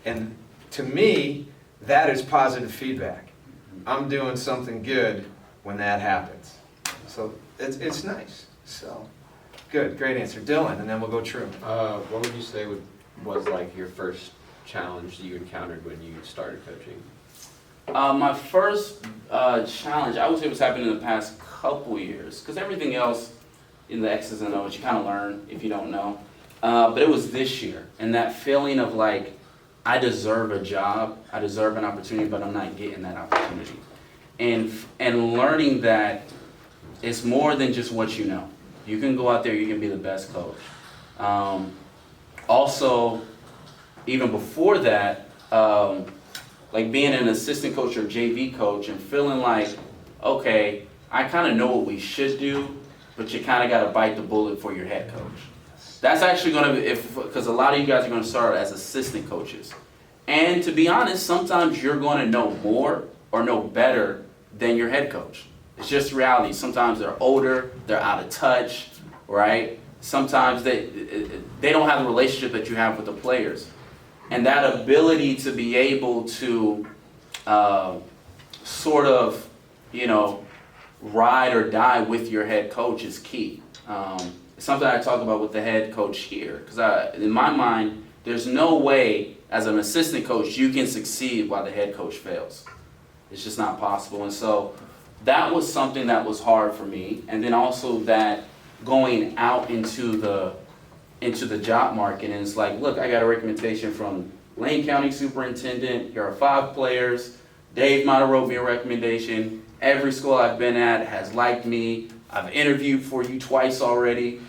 And to me, that is positive feedback. I'm doing something good when that happens. So it's nice. So good, great answer. Dylan, and then we'll go Truman. What would you say was like your first challenge you encountered when you started coaching? My first challenge, I would say, was happening in the past couple years, because everything else in the X's and O's you kind of learn if you don't know. But it was this year, and that feeling of like, I deserve a job, I deserve an opportunity, but I'm not getting that opportunity. And learning that it's more than just what you know. You can go out there, you can be the best coach. Also, even before that, like being an assistant coach or JV coach and feeling like, okay, I kind of know what we should do, but you kind of got to bite the bullet for your head coach. That's actually going to be, because a lot of you guys are going to start as assistant coaches. And to be honest, sometimes you're going to know more or know better than your head coach. It's just reality. Sometimes they're older, they're out of touch, right? Sometimes they don't have the relationship that you have with the players. And that ability to be able to sort of, ride or die with your head coach is key. It's something I talk about with the head coach here. Because in my mind, there's no way as an assistant coach you can succeed while the head coach fails. It's just not possible. And so that was something that was hard for me. And then also that going out into the job market, and it's like, look, I got a recommendation from Lane County Superintendent, here are 5 players, Dave might have wrote me a recommendation, every school I've been at has liked me, I've interviewed for you twice already,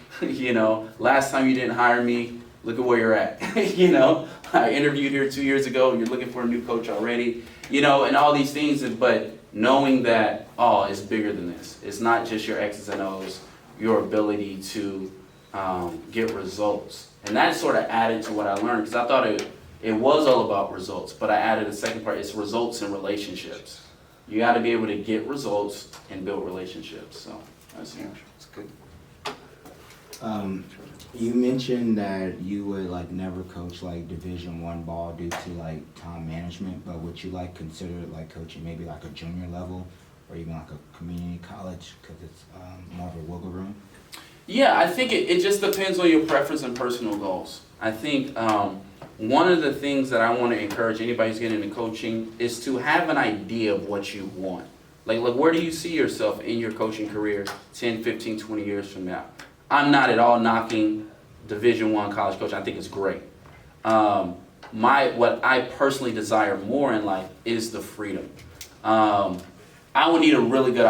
last time you didn't hire me, look at where you're at, I interviewed here 2 years ago, you're looking for a new coach already, and all these things, but knowing that, it's bigger than this. It's not just your X's and O's, your ability to get results. And that sort of added to what I learned, because I thought it was all about results, but I added a second part, it's results and relationships. You got to be able to get results and build relationships, so that's huge. It's good. You mentioned that you would never coach Division I ball due to time management, but would you consider coaching maybe a junior level or even a community college because it's more of a wiggle room? Yeah, I think it just depends on your preference and personal goals. I think one of the things that I want to encourage anybody who's getting into coaching is to have an idea of what you want. Like where do you see yourself in your coaching career 10, 15, 20 years from now? I'm not at all knocking Division I college coaching. I think it's great. What I personally desire more in life is the freedom. I would need a really good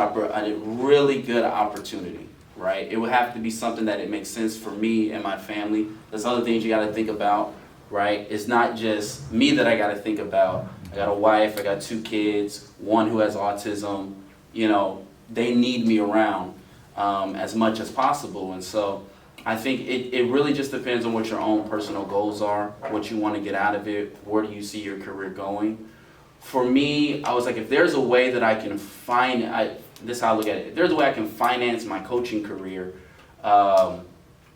opportunity, right? It would have to be something that it makes sense for me and my family. There's other things you got to think about, right? It's not just me that I got to think about. I got a wife, I got 2 kids, one who has autism. They need me around as much as possible. And so I think it really just depends on what your own personal goals are, what you want to get out of it, where do you see your career going. For me, I was like, if there's a way that I can this is how I look at it. If there's a way I can finance my coaching career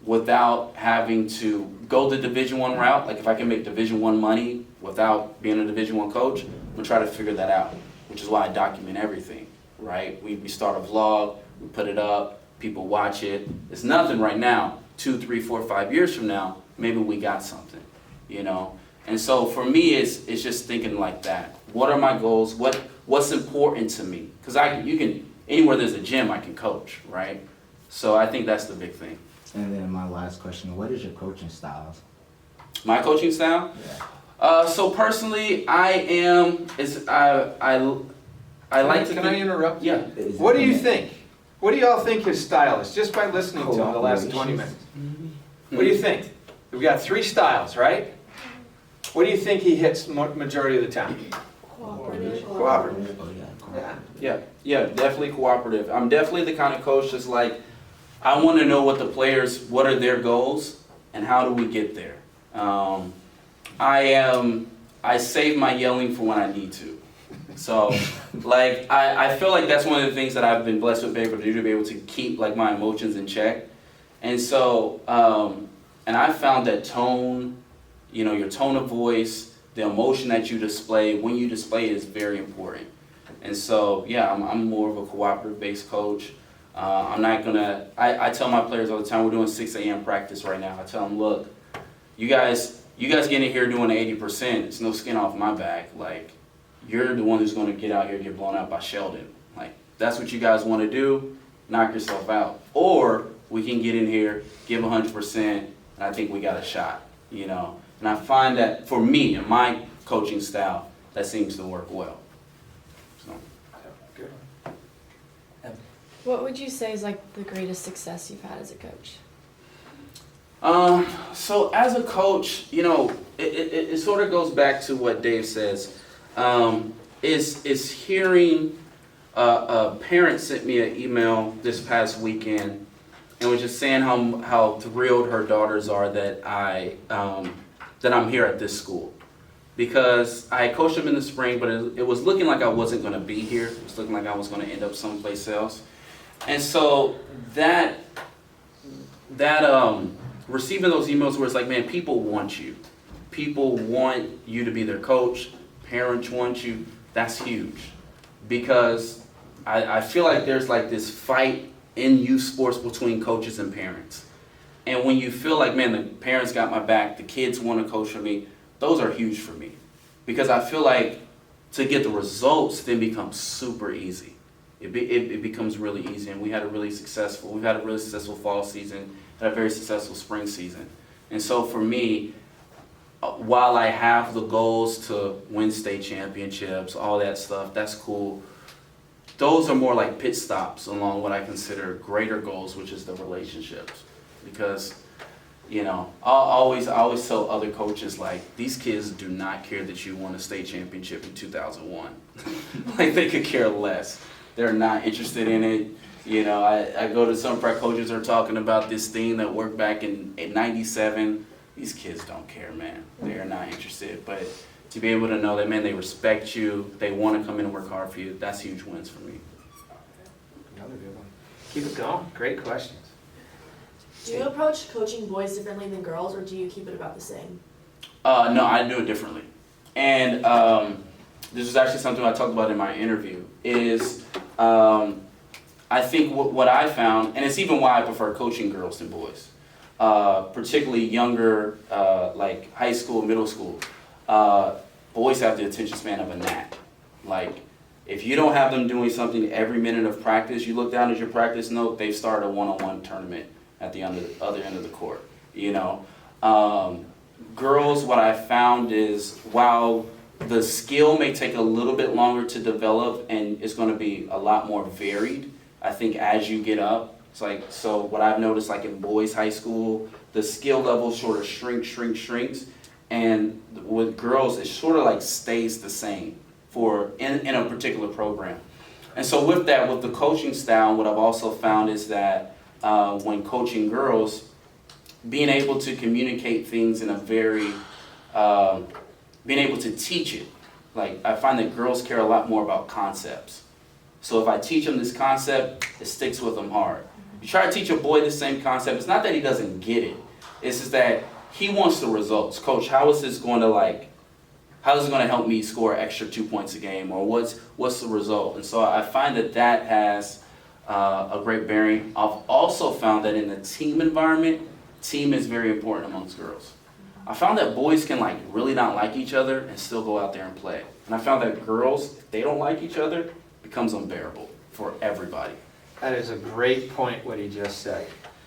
without having to go the Division I route, like if I can make Division I money without being a Division I coach, I'm going to try to figure that out, which is why I document everything, right? We start a vlog, we put it up, people watch it. It's nothing right now. 2, 3, 4, 5 years from now, maybe we got something, And so for me, it's just thinking like that. What are my goals? What's important to me? Because anywhere there's a gym, I can coach, right? So I think that's the big thing. And then my last question, what is your coaching styles? My coaching style? Yeah. So personally, I like to. Can I interrupt? Yeah. What do you think? What do y'all think his style is? Just by listening to him the last 20 minutes. What do you think? We've got 3 styles, right? What do you think he hits majority of the time? Cooperative. Yeah, definitely cooperative. I'm definitely the kind of coach that's like, I want to know what are their goals, and how do we get there. I save my yelling for when I need to. So, I feel like that's one of the things that I've been blessed with being able to do, to be able to keep my emotions in check. And so, and I found that tone, your tone of voice, the emotion that you display, when you display it, is very important. And so, yeah, I'm more of a cooperative-based coach. I'm not gonna, I tell my players all the time, we're doing 6 a.m. practice right now. I tell them, look, you guys get in here doing 80%, it's no skin off my back. Like, you're the one who's gonna get out here and get blown out by Sheldon. Like, that's what you guys wanna do, knock yourself out. Or we can get in here, give 100%, and I think we got a shot, you know? And I find that for me, in my coaching style, that seems to work well. So. Good. What would you say is like the greatest success you've had as a coach? So as a coach, you know, it sort of goes back to what Dave says. Is hearing a parent sent me an email this past weekend and was just saying how thrilled her daughters are that I'm here at this school. Because I coached them in the spring, but it was looking like I wasn't going to be here. It was looking like I was going to end up someplace else. And so that receiving those emails where it's like, man, people want you. People want you to be their coach. Parents want you. That's huge. Because I feel like there's like this fight in youth sports between coaches and parents. And when you feel like, man, the parents got my back, the kids want to coach for me, those are huge for me. Because I feel like to get the results then becomes super easy. It becomes really easy. And we've had a really successful fall season, had a very successful spring season. And so for me, while I have the goals to win state championships, all that stuff, that's cool. Those are more like pit stops along what I consider greater goals, which is the relationships. Because, you know, I always tell other coaches, like, these kids do not care that you won a state championship in 2001. Like, they could care less. They're not interested in it. You know, I go to some prep coaches who are talking about this thing that worked back in '97. These kids don't care, man. They're not interested. But to be able to know that, man, they respect you, they want to come in and work hard for you, that's huge wins for me. Another good one. Keep it going. Great questions. Do you approach coaching boys differently than girls, or do you keep it about the same? No, I do it differently. And this is actually something I talked about in my interview, is I think what I found, and it's even why I prefer coaching girls than boys, particularly younger, like high school, middle school. Boys have the attention span of a gnat. Like, if you don't have them doing something every minute of practice, you look down at your practice note, they've started a one-on-one tournament at the other end of the court, you know. Girls, what I found is, while the skill may take a little bit longer to develop and it's going to be a lot more varied, I think as you get up, it's like, so what I've noticed, like in boys high school, the skill level sort of shrinks, and with girls, it sort of like stays the same in a particular program. And so with that, with the coaching style, what I've also found is that when coaching girls, being able to communicate things in a very, being able to teach it. Like, I find that girls care a lot more about concepts. So if I teach them this concept, it sticks with them hard. You try to teach a boy the same concept, it's not that he doesn't get it. It's just that he wants the results. Coach, how is this going to help me score an extra 2 points a game? Or what's the result? And so I find that has a great bearing. I've also found that in the team environment, team is very important amongst girls. I found that boys can like really not like each other and still go out there and play. And I found that girls, if they don't like each other, it becomes unbearable for everybody. That is a great point, what he just said.